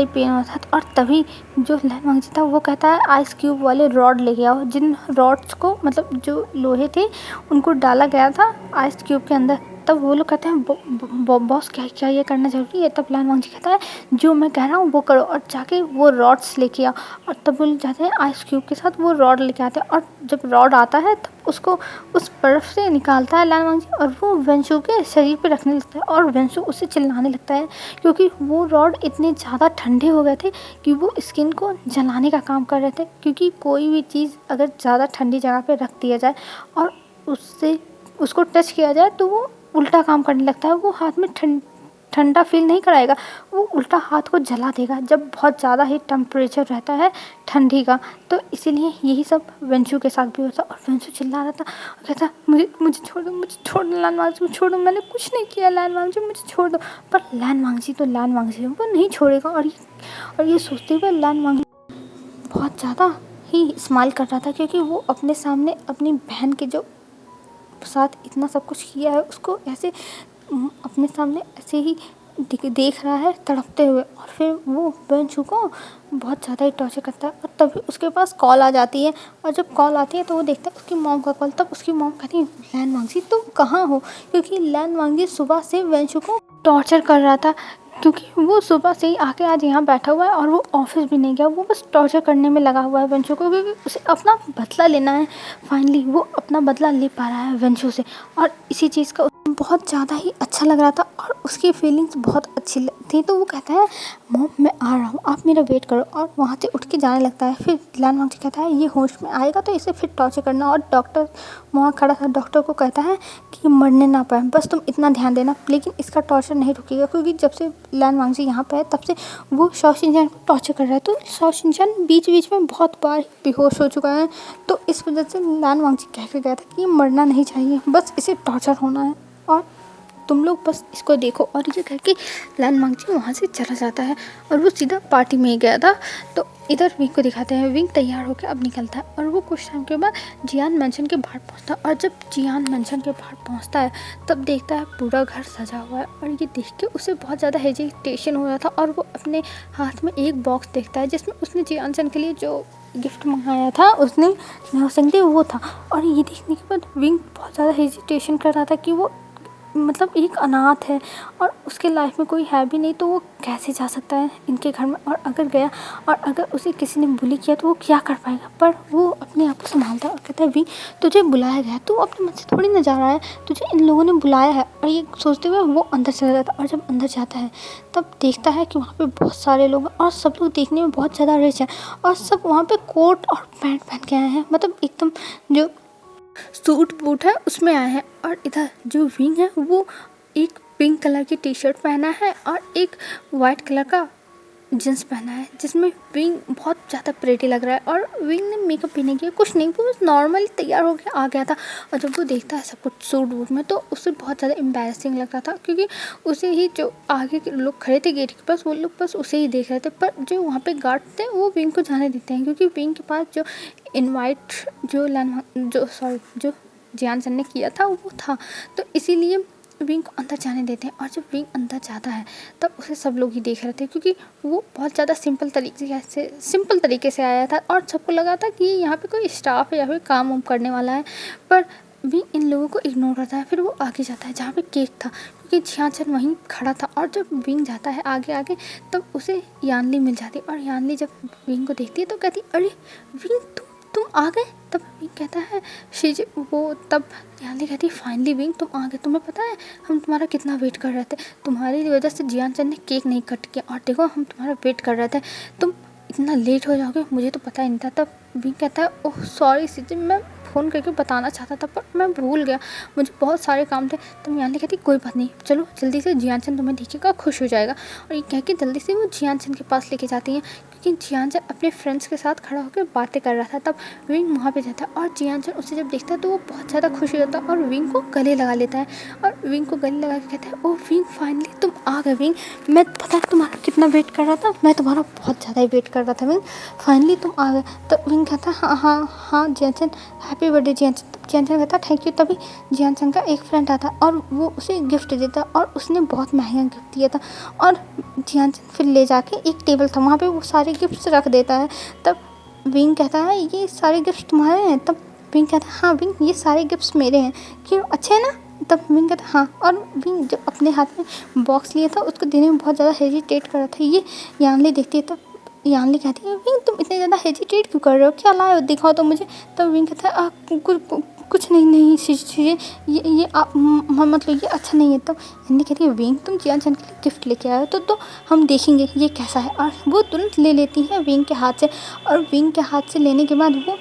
पेन होता था। और तभी जो लैन वांगजी था वो कहता है आइस क्यूब वाले रॉड लेके आओ। जिन रॉड्स को मतलब जो लोहे थे उनको डाला गया था आइस क्यूब के अंदर। तब वो लोग कहते हैं बॉस क्या ये करना ज़रूरी है। तब लैन वांगजी कहता है जो मैं कह रहा हूँ वो करो और जाके वो रॉड्स लेके आओ। और तब वो लोग जाते हैं आइस क्यूब के साथ वो रॉड लेके आते हैं और जब रॉड आता है तब उसको उस बर्फ़ से निकालता है लैन वांगजी और वो वेंसू के शरीर पे रखने लगता है और वेंसू उससे चिल्लाने लगता है क्योंकि वो रॉड इतने ज़्यादा ठंडे हो गए थे कि वो स्किन को जलाने का काम कर रहे थे। क्योंकि कोई भी चीज़ अगर ज़्यादा ठंडी जगह पे रख दिया जाए और उसको टच किया जाए तो वो उल्टा काम करने लगता है। वो हाथ में ठंडा फील नहीं कराएगा, वो उल्टा हाथ को जला देगा जब बहुत ज़्यादा ही टेम्परेचर रहता है ठंडी का। तो इसीलिए यही सब वेंसू के साथ भी होता। और वेंसू चिल्ला रहा था और कहता मुझे छोड़ दो लैन वांगजी मुझे छोड़ दो, मैंने कुछ नहीं किया लैन वांगजी मुझे छोड़ दो। पर लैन वांगजी तो लैन वांगजी है, वो नहीं छोड़ेगा। और ये सोचते हुए लैन वांगजी बहुत ज़्यादा ही स्माइल कर रहा था क्योंकि वो अपने सामने अपनी बहन के जो साथ इतना सब कुछ किया है, उसको ऐसे अपने सामने ऐसे ही देख रहा है तड़पते हुए, और फिर वो वेंचू को बहुत ज़्यादा ही टॉर्चर करता है। और तभी उसके पास कॉल आ जाती है, और जब कॉल आती है तो वो देखता है उसकी मॉम का कॉल। तब उसकी मॉम कहती है, लैन वांगजी तुम कहाँ हो? क्योंकि लैन वांगजी सुबह से वेंचू को टॉर्चर कर रहा था, क्योंकि वो सुबह से ही आके आज यहाँ बैठा हुआ है और वो ऑफिस भी नहीं गया, वो बस टॉर्चर करने में लगा हुआ है वेंचू को, क्योंकि उसे अपना बदला लेना है। फाइनली वो अपना बदला ले पा रहा है वेंचू से, और इसी चीज़ का बहुत ज़्यादा ही अच्छा लग रहा था और उसकी फीलिंग्स बहुत अच्छी थी। तो वो कहता है, मॉम मैं आ रहा हूँ, आप मेरा वेट करो, और वहाँ से उठ के जाने लगता है। फिर लैन वांगजी कहता है, ये होश में आएगा तो इसे फिर टॉर्चर करना। और डॉक्टर वहाँ खड़ा था, डॉक्टर को कहता है कि ये मरने ना पाए, बस तुम इतना ध्यान देना। लेकिन इसका टॉर्चर नहीं रुकेगा, क्योंकि जब से लैन वांगजी यहाँ पे है तब से वो शॉ शिनचैन को टॉर्चर कर रहा है। तो शॉ शिनचैन बीच बीच में बहुत बार बेहोश हो चुका है। तो इस वजह से लैन वांगजी कह के गया था कि ये मरना नहीं चाहिए, बस इसे टॉर्चर होना है, और तुम लोग बस इसको देखो। और ये कह के लैन वांगजी वहाँ से चला जाता है, और वो सीधा पार्टी में ही गया था। तो इधर विंग को दिखाते हैं, विंग तैयार होकर अब निकलता है, और वो कुछ टाइम के बाद जियान मैंशन के बाहर पहुँचता है। और जब जियान मैंशन के बाहर पहुँचता है तब देखता है पूरा घर सजा हुआ है, और ये देख के उसे बहुत ज़्यादा हेजिटेशन हो रहा था। और वो अपने हाथ में एक बॉक्स देखता है जिसमें उसने जियान सन के लिए जो गिफ्ट मंगाया था, उसने नौसंगते वो था। और ये देखने के बाद विंग बहुत ज़्यादा हेजिटेशन कर रहा था कि वो मतलब एक अनाथ है और उसके लाइफ में कोई है भी नहीं, तो वो कैसे जा सकता है इनके घर में, और अगर गया और अगर उसे किसी ने बुली किया तो वो क्या कर पाएगा। पर वो अपने आप को संभालता है और कहता है, विंग तुझे बुलाया गया, तू अपने मन से थोड़ी ना जा रहा है, तुझे इन लोगों ने बुलाया है। और ये सोचते हुए वो अंदर चला जाता है, और जब अंदर जाता है तब देखता है कि वहाँ पे बहुत सारे लोग हैं, और सब लोग देखने में बहुत ज़्यादा रिच हैं, और सब वहाँ पे कोट और पैंट पहन के आए हैं, मतलब एकदम जो सूट बूट है उसमें आए हैं। और इधर जो विंग है वो एक पिंक कलर की टी शर्ट पहना है और एक वाइट कलर का जींस पहना है, जिसमें विंग बहुत ज़्यादा प्रेटी लग रहा है। और विंग ने मेकअप भी नहीं किया, कुछ नहीं, वो बस नॉर्मली तैयार होकर आ गया था। और जब वो देखता है सब कुछ सूट वूट में, तो उसे बहुत ज़्यादा एम्बैरसिंग लग रहा था, क्योंकि उसे ही जो आगे के लोग खड़े थे गेट के पास, वो लोग बस उसे ही देख रहे थे। पर जो वहाँ पे गार्ड थे वो विंग को जाने देते हैं, क्योंकि विंग के पास जो इनवाइट जो जियान सन ने किया था वो था, तो इसीलिए विंग को अंदर जाने देते हैं। और जब विंग अंदर जाता है तब उसे सब लोग ही देख रहे थे, क्योंकि वो बहुत ज़्यादा सिंपल तरीके से आया था, और सबको लगा था कि यहाँ पे कोई स्टाफ है या फिर काम वाम करने वाला है। पर विंग इन लोगों को इग्नोर करता है। फिर वो आगे जाता है जहाँ पे केक था, क्योंकि जियान सन वहीं खड़ा था। और जब विंग जाता है आगे आगे तब उसे यानली मिल जाती है, और यानली जब विंग को देखती है तो कहती, अरे विंग तुम आ गए। तब विंग कहता है तब यानली कहती है, फाइनली विंग तुम आ गए, तुम्हें पता है हम तुम्हारा कितना वेट कर रहे थे, तुम्हारी वजह से जियान सन ने केक नहीं कट किया, और देखो हम तुम्हारा वेट कर रहे थे, तुम इतना लेट हो जाओगे मुझे तो पता ही नहीं था। तब विंग कहता है, ओह सॉरी सीजे, मैं फ़ोन करके बताना चाहता था पर मैं भूल गया, मुझे बहुत सारे काम थे। तो यानली कहती, कोई बात नहीं, चलो जल्दी से जियान सन तुम्हें देखेगा, खुश हो जाएगा। और ये कह के जल्दी से वो जियान सन के पास लेके जाती हैं, क्योंकि जियान सन अपने फ्रेंड्स के साथ खड़ा होकर बातें कर रहा था। तब विंग वहाँ पे जाता है, और जियान सन उसे जब देखता है तो वो बहुत ज़्यादा खुश हो जाता है और विंग को गले लगा लेता है। और विंग को गले लगा के कहता है, ओह विंग फाइनली तुम आ गए विंग, मैं पता है तुम्हारा कितना वेट कर रहा था, मैं तुम्हारा बहुत ज़्यादा ही वेट कर रहा था विंग, फाइनली तुम आ गए। तब विंग कहता है, हाँ हाँ हाँ जियान सन, हैप्पी बर्थडे जियान सन। जियान सन कहता थैंक यू। तभी जियान सन का एक फ्रेंड आता है और वो उसे गिफ्ट देता है, और उसने बहुत महंगा गिफ्ट दिया था। और जियान सन फिर ले जाके एक टेबल था वहाँ पे वो सारे गिफ्ट्स रख देता है। तब विंग कहता है, ये सारे गिफ्ट्स तुम्हारे हैं? तब विंग कहता है, हाँ विंग ये सारे गिफ्ट्स मेरे हैं, क्यों अच्छे हैं ना? तब विंग कहता है हाँ। और विंग जो अपने हाथ में बॉक्स लिया था उसको देने में बहुत ज़्यादा हेजिटेट कर रहा था। ये यानली देखती है, तब यानली कहती है, विंग तुम इतने ज़्यादा हेजिटेट क्यों कर रहे हो, क्या लाए हो, दिखाओ तो मुझे। तब विंग कहता है, कुछ नहीं चीज़ें, ये आप मतलब ये अच्छा नहीं है। तो यानी कहती है, विंग तुम जियान सन के लिए गिफ्ट लेके आए हो तो हम देखेंगे ये कैसा है। और वो तुरंत ले लेती है विंग के हाथ से, और विंग के हाथ से लेने के बाद वो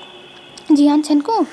जियान सन को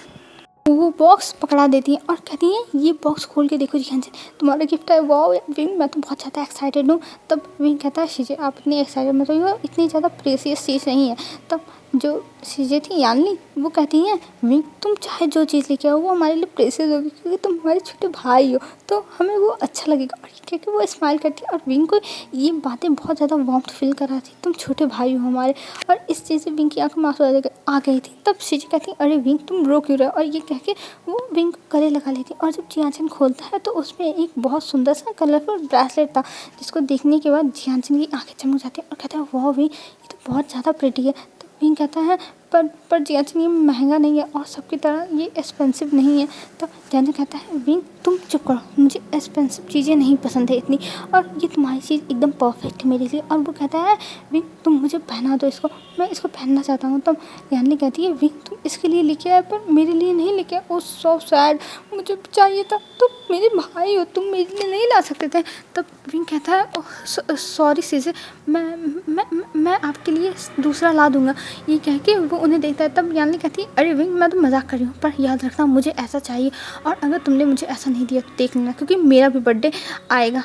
वो बॉक्स पकड़ा देती है और कहती है, ये बॉक्स खोल के देखो जियान सन, तुम्हारा गिफ्ट है। वाओ विंग मैं तो बहुत ज़्यादा एक्साइटेड हूँ। तब विंग कहता है, शीजे आप इतनी एक्साइटेड मत हो, इतनी ज़्यादा प्रेसियस चीज़ नहीं है। तब जो चीज़ें थी यानली वो कहती हैं विंग तुम चाहे जो चीज़ लेके आओ वो हमारे लिए प्रेशियस होगी क्योंकि तुम हमारे छोटे भाई हो, तो हमें वो अच्छा लगेगा। और क्योंकि वो स्माइल करती है और विंग को ये बातें बहुत ज़्यादा वार्मथ फील कराती, तुम छोटे भाई हो हमारे। और इस चीज़ से विंग की आंखों में आंसू आ गई थी। तब शीजी कहती है अरे विंग तुम रो क्यों रहे हो, और ये कह के वो विंग को गले लगा लेती। और जब जियानचन खोलता है तो उसमें एक बहुत सुंदर सा कलरफुल ब्रेसलेट था, जिसको देखने के बाद जियानचन की आंखें चमक जाती है और कहता है वाह विंग ये तो बहुत ज़्यादा प्रिटी है। तो विंग कहता है पर जियानचन ये महंगा नहीं है और सबकी तरह ये एक्सपेंसिव नहीं है। तो जियानचन कहता है विंग तुम चुप करो, मुझे एक्सपेंसिव चीज़ें नहीं पसंद है इतनी, और ये तुम्हारी चीज़ एकदम परफेक्ट है मेरे लिए। और वो कहता है विंग तुम मुझे पहना दो इसको, मैं इसको पहनना चाहता हूँ। तब यानी कहती है विंग तुम इसके लिए लेके आए पर मेरे लिए नहीं लेके आए। ओ सो सैड, मुझे चाहिए था, तुम मेरे भाई हो, तुम मेरे लिए नहीं ला सकते थे। तब विंग कहता है सॉरी सीजे, मैं आपके लिए दूसरा ला दूंगा। ये कह के वो उन्हें देखता है। तब यानी कहती है अरे विंग मैं तो मजाक कर रही हूँ, पर याद रखना मुझे ऐसा चाहिए, और अगर तुमने मुझे ऐसा नहीं दिया तो देख लेना, क्योंकि मेरा भी बर्थडे आएगा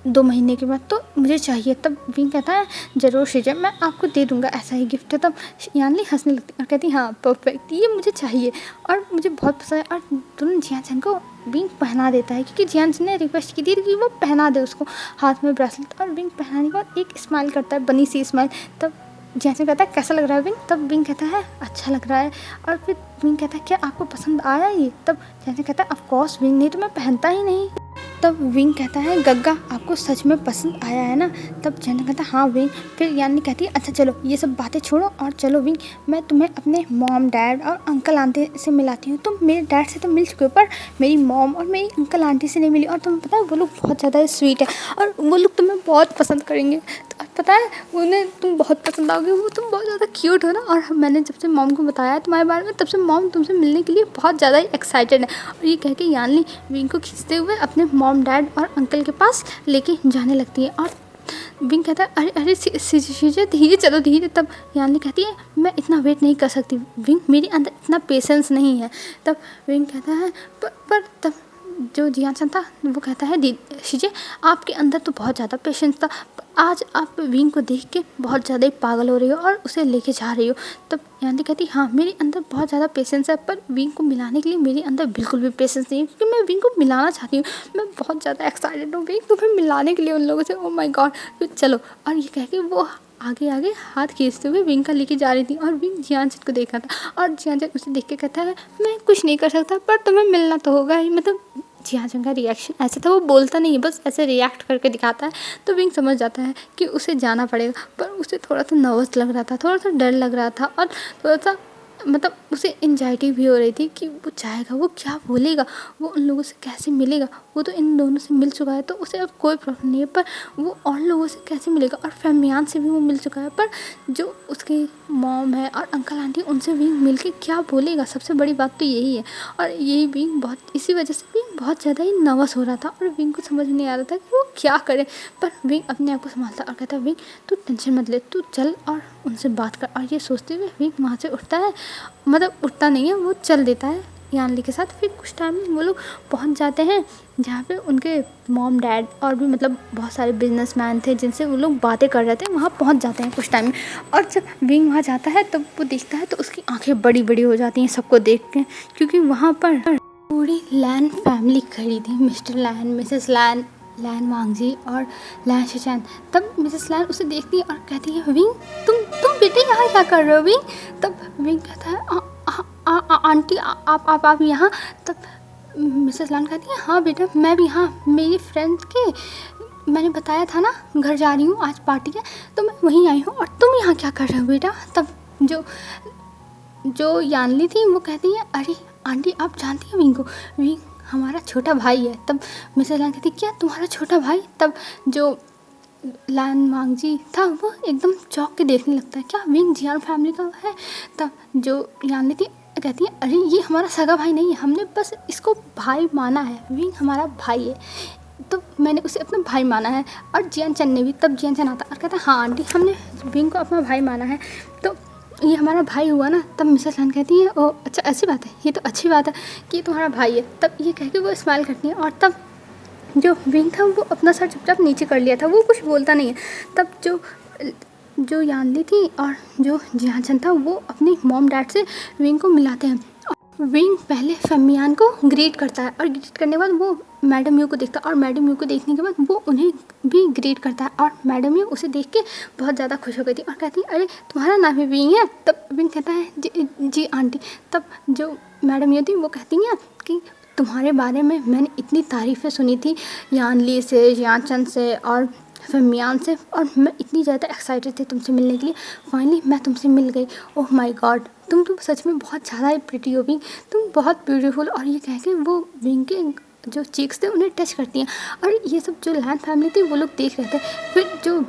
2 महीने के बाद, तो मुझे चाहिए। तब विंग कहता है ज़रूर शीजा, मैं आपको दे दूंगा, ऐसा ही गिफ्ट है। तब यानली हंसने लगती और कहती हाँ परफेक्ट, ये मुझे चाहिए और मुझे बहुत पसंद है। और तुरंत जियानचन को विंग पहना देता है, क्योंकि जियानचन ने रिक्वेस्ट की थी कि वो पहना दे उसको हाथ में ब्रेसलेट। और विंग पहनाने के बाद एक स्माइल करता है, बनी सी स्माइल। तब जियानचन कहता है कैसा लग रहा है विंग। तब विंग कहता है अच्छा लग रहा है। और फिर विंग कहता है क्या आपको पसंद आया ये। तब जियानचन कहता है ऑफ कोर्स विंग, नहीं तो मैं पहनता ही नहीं। तब विंग कहता है गग्गा आपको सच में पसंद आया है ना। तब जियानचन कहता है हाँ विंग। फिर यानी कहती है अच्छा चलो ये सब बातें छोड़ो और चलो विंग, मैं तुम्हें अपने मॉम डैड और अंकल आंटी से मिलाती हूँ। तुम मेरे डैड से तो मिल चुके हो, पर मेरी मॉम और मेरी अंकल आंटी से नहीं मिली। और तुम्हें पता है वो लोग बहुत ज़्यादा स्वीट है और वो लोग तुम्हें बहुत पसंद करेंगे। तो पता है उन्हें तुम बहुत पसंद आओगे, वो तुम बहुत ज़्यादा क्यूट हो ना। और मैंने जब से मॉम को बताया तुम्हारे बारे में, तब से मॉम तुमसे मिलने के लिए बहुत ज़्यादा एक्साइटेड है। और ये कह के यानी विंग को खींचते हुए अपने मॉम डैड और अंकल के पास लेके जाने लगती है। और विंग कहता है अरे शीजा धीरे चलो धीरे। तब यानी कहती है मैं इतना वेट नहीं कर सकती विंग, मेरे अंदर इतना पेशेंस नहीं है। तब विंग कहता है पर तब जो जियानचन था वो कहता है शीजे आपके अंदर तो बहुत ज़्यादा पेशेंस था, आज आप विंग को देख के बहुत ज़्यादा ही पागल हो रही हो और उसे लेके जा रही हो। तब यानी कहती हाँ मेरे अंदर बहुत ज़्यादा पेशेंस है, पर विंग को मिलाने के लिए मेरे अंदर बिल्कुल भी पेशेंस नहीं है, क्योंकि मैं विंग को मिलाना चाहती हूँ। मैं बहुत ज़्यादा एक्साइटेड हूँ विंग तुम्हें मिलाने के लिए उन लोगों से। ओ माय गॉड, फिर चलो। और ये कह के वो आगे आगे हाथ खींचते हुए विंग का लेके जा रही थी। और विंग जियानचन को देखा था और जियानचन उसे देख के कहता है मैं कुछ नहीं कर सकता, पर तुम्हें मिलना तो होगा ही। मतलब जियानचन का रिएक्शन ऐसा था, वो बोलता नहीं है, बस ऐसे रिएक्ट करके दिखाता है। तो विंग समझ जाता है कि उसे जाना पड़ेगा, पर उसे थोड़ा सा नर्वस लग रहा था, थोड़ा सा डर लग रहा था, और थोड़ा सा मतलब उसे एंजाइटी भी हो रही थी कि वो जाएगा, वो क्या बोलेगा, वो उन लोगों से कैसे मिलेगा। वो तो इन दोनों से मिल चुका है तो उसे अब कोई प्रॉब्लम नहीं है, पर वो और लोगों से कैसे मिलेगा। और फैमियान से भी वो मिल चुका है, पर जो उसके मॉम है और अंकल आंटी उनसे विंग मिल के क्या बोलेगा, सबसे बड़ी बात तो यही है। और यही विंग बहुत इसी वजह से विंग बहुत ज़्यादा ही नर्वस हो रहा था और विंग को समझ नहीं आ रहा था कि वो क्या करे। पर विंग अपने आप को संभालता और कहता विंग तू टेंशन मत ले, तू चल और उनसे बात कर। और ये सोचते हुए विंग वहाँ से उठता है, मतलब उठता नहीं है, वो चल देता है यानली के साथ। फिर कुछ टाइम में वो लोग पहुंच जाते हैं जहाँ पे उनके मॉम डैड और भी मतलब बहुत सारे बिजनेसमैन थे जिनसे वो लोग बातें कर रहे थे, वहाँ पहुंच जाते हैं कुछ टाइम में। और जब विंग वहाँ जाता है तब वो देखता है तो उसकी आंखें बड़ी बड़ी हो जाती हैं सबको देख के, क्योंकि वहाँ पर पूरी लैन फैमिली खड़ी थी, मिस्टर लैन, मिसेस लैन, लैन वांगजी और लैन शिचैन। तब मिसेस लैन उसे देखती है और कहती है विंग तुम बेटे यहाँ क्या कर रहे हो विंग। तब विंग कहता है आंटी आप यहाँ। तब मिसेस लैन कहती है हाँ बेटा मैं भी, हाँ मेरी फ्रेंड के मैंने बताया था ना घर जा रही हूँ, आज पार्टी है तो मैं वहीं आई हूँ, और तुम यहाँ क्या कर रहे हो बेटा। तब जो यानली थी वो कहती है अरे आंटी आप जानती हैं विंग को, विंग हमारा छोटा भाई है। तब मिसेस लैन कहती क्या तुम्हारा छोटा भाई। तब जो लैन वांगजी था वो एकदम चौंक के देखने लगता है, क्या विंग जियान फैमिली का है। तब जो यानली थी कहती है अरे ये हमारा सगा भाई नहीं है, हमने बस इसको भाई माना है, विंग हमारा भाई है, तो मैंने उसे अपना भाई माना है। और जियानचन ने भी। तब जियानचन आता और कहता है हाँ आंटी हमने विंग को अपना भाई माना है, तो ये हमारा भाई हुआ ना। तब मिसेस लैन कहती है ओ अच्छा ऐसी बात है, ये तो अच्छी बात है कि ये तुम्हारा भाई है। तब ये कह के वो स्माइल करती है। और तब जो विंग था वो अपना सर चुपचाप नीचे कर लिया था, वो कुछ बोलता नहीं है। तब जो जो यानली थी और जो जियाचन था वो अपनी मॉम डैड से विंग को मिलाते हैं। विंग पहले फमियान को ग्रीट करता है और ग्रीट करने के बाद वो मैडम यू को देखता है और मैडम यू को देखने के बाद वो उन्हें भी ग्रीट करता है और मैडम यू उसे देख के बहुत ज़्यादा खुश हो गई थी और कहती है अरे तुम्हारा नाम ही विंग है। तब विंग कहता है जी आंटी। तब जो मैडम यू थी वो कहती हैं कि तुम्हारे बारे में मैंने इतनी तारीफ़ें सुनी थी यानली से, याचन से और फमियान से, और मैं इतनी ज़्यादा एक्साइटेड थी तुमसे मिलने के लिए। फाइनली मैं तुमसे मिल गई। ओह माय गॉड, तुम सच में बहुत ज़्यादा ही प्रिटी हो विंग, तुम बहुत ब्यूटीफुल। और ये कह के वो विंग के जो चीक्स थे उन्हें टच करती हैं और ये सब जो लैन फैमिली थी वो लोग देख रहे थे। फिर जो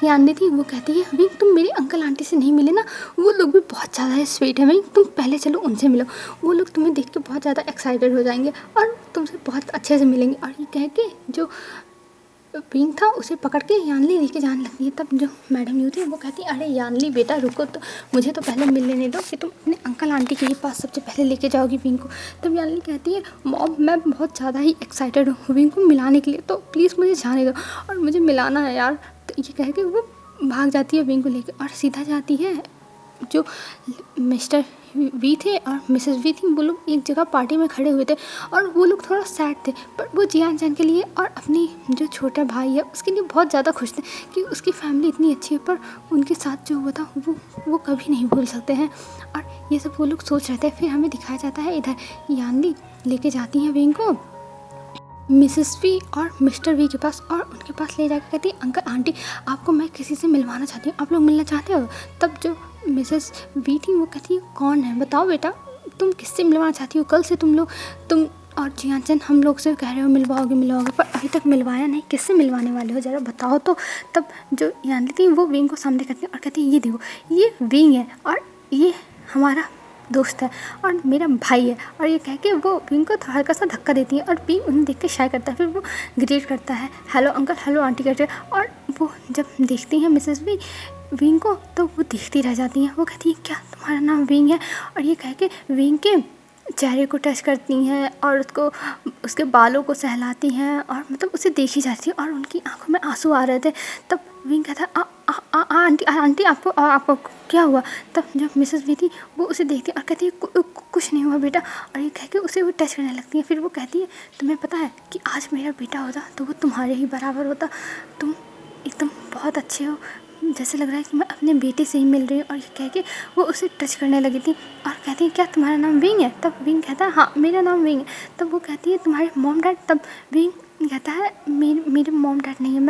यानली थी वो कहती है विंग तुम मेरे अंकल आंटी से नहीं मिले ना, वो लोग भी बहुत ज़्यादा ही स्वीट है विंग, तुम पहले चलो उनसे मिलो, वो लोग तुम्हें देख के बहुत ज़्यादा एक्साइटेड हो जाएंगे और तुमसे बहुत अच्छे से मिलेंगे। और ये कह के जो विंग था उसे पकड़ के यानली लेके जाने लगती है। तब जो मैडम यू थी वो कहती है अरे यानली बेटा रुको, तो मुझे तो पहले मिल लेने दो कि तुम अपने अंकल आंटी के पास सबसे पहले लेके जाओगी विंग को। तब यानली कहती है मॉम मैं बहुत ज़्यादा ही एक्साइटेड हूँ विंग को मिलाने के लिए, तो प्लीज़ मुझे जाने दो और मुझे मिलाना है यार। तो ये कह के वो भाग जाती है विंग को लेकर और सीधा जाती है। जो मिस्टर वी थे और मिसेस वी थी वो लोग एक जगह पार्टी में खड़े हुए थे और वो लोग थोड़ा सैड थे, पर वो जियाचन के लिए और अपनी जो छोटा भाई है उसके लिए बहुत ज़्यादा खुश थे कि उसकी फैमिली इतनी अच्छी है, पर उनके साथ जो हुआ था वो कभी नहीं भूल सकते हैं। और ये सब वो लोग सोच रहे थे। फिर हमें दिखाया जाता है इधर यानली लेके जाती हैं विंग को मिसेस वी और मिस्टर वी के पास और उनके पास ले जाकर कहती है अंकल आंटी आपको मैं किसी से मिलवाना चाहती हूँ, आप लोग मिलना चाहते हो। तब जो मिसेस वी थी वो कहती है कौन है बताओ बेटा, तुम किससे मिलवाना चाहती हो, कल से तुम और जियाचन हम लोग से कह रहे हो मिलवाओगे पर अभी तक मिलवाया नहीं, किससे मिलवाने वाले हो ज़रा बताओ। तो तब जो यानी थी वो विंग को सामने करती है और कहती है ये देखो ये विंग है और ये हमारा दोस्त है और मेरा भाई है। और ये कह के वो विंग को हल्का सा धक्का देती है और विंग उन्हें देख के शाय करता है। फिर वो ग्रीट करता है हेलो अंकल हेलो आंटी करते हैं और वो जब देखती हैं मिसेस वी विंग को तो वो देखती रह जाती हैं। वो कहती है क्या तुम्हारा नाम विंग है, और ये कह के विंग के चेहरे को टच करती हैं और उसको उसके बालों को सहलाती हैं और मतलब उसे देखी जाती है और उनकी आंखों में आंसू आ रहे थे। तब विंग कहता है आंटी आपको क्या हुआ। तब जब मिसेस वी थी वो उसे देखती और कहती है कुछ नहीं हुआ बेटा, और ये कह के उसे वो टच करने लगती है। फिर वो कहती है तुम्हें पता है कि आज मेरा बेटा होता तो वो तुम्हारे ही बराबर होता, तुम एकदम बहुत अच्छे हो, जैसे लग रहा है कि मैं अपने बेटे से ही मिल रही हूँ। और ये कह के वो उसे टच करने लगी थी और कहती है क्या तुम्हारा नाम विंग है। तब विंग कहता है हाँ मेरा नाम विंग है। तब वो कहती है तुम्हारे मॉम डैड। तब विंग कहता है मेरे मॉम डैड नहीं है,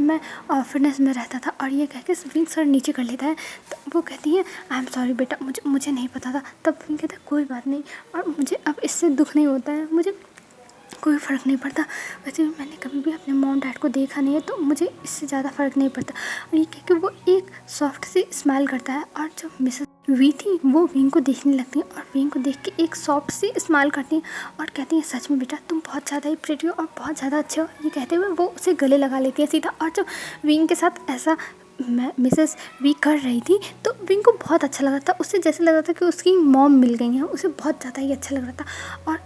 मैं ऑर्फनेज में रहता था। और ये कह के विंग सर नीचे कर लेता है। तो वो कहती है आई एम सॉरी बेटा, मुझे नहीं पता था। तब विंग कहता है कोई बात नहीं और मुझे अब इससे दुख नहीं होता है, मुझे कोई फ़र्क नहीं पड़ता, वैसे भी मैंने कभी भी अपने मॉम डैड को देखा नहीं है तो मुझे इससे ज़्यादा फ़र्क नहीं पड़ता। और ये कह के वो एक सॉफ्ट सी स्माइल करता है और जो मिसेस वी थी वो विंग को देखने लगती है और विंग को देख के एक सॉफ्ट सी स्माइल करती हैं और कहती हैं सच में बेटा तुम बहुत ज़्यादा ही प्रिटी हो और बहुत ज़्यादा अच्छे हो। ये कहते हुए वो उसे गले लगा लेती है सीधा। और जब विंग के साथ ऐसा मिसेस वी कर रही थी तो विंग को बहुत अच्छा लगा था, उससे जैसे लग रहा था कि उसकी मॉम मिल गई हैं, उसे बहुत ज़्यादा ही अच्छा लग रहा था। और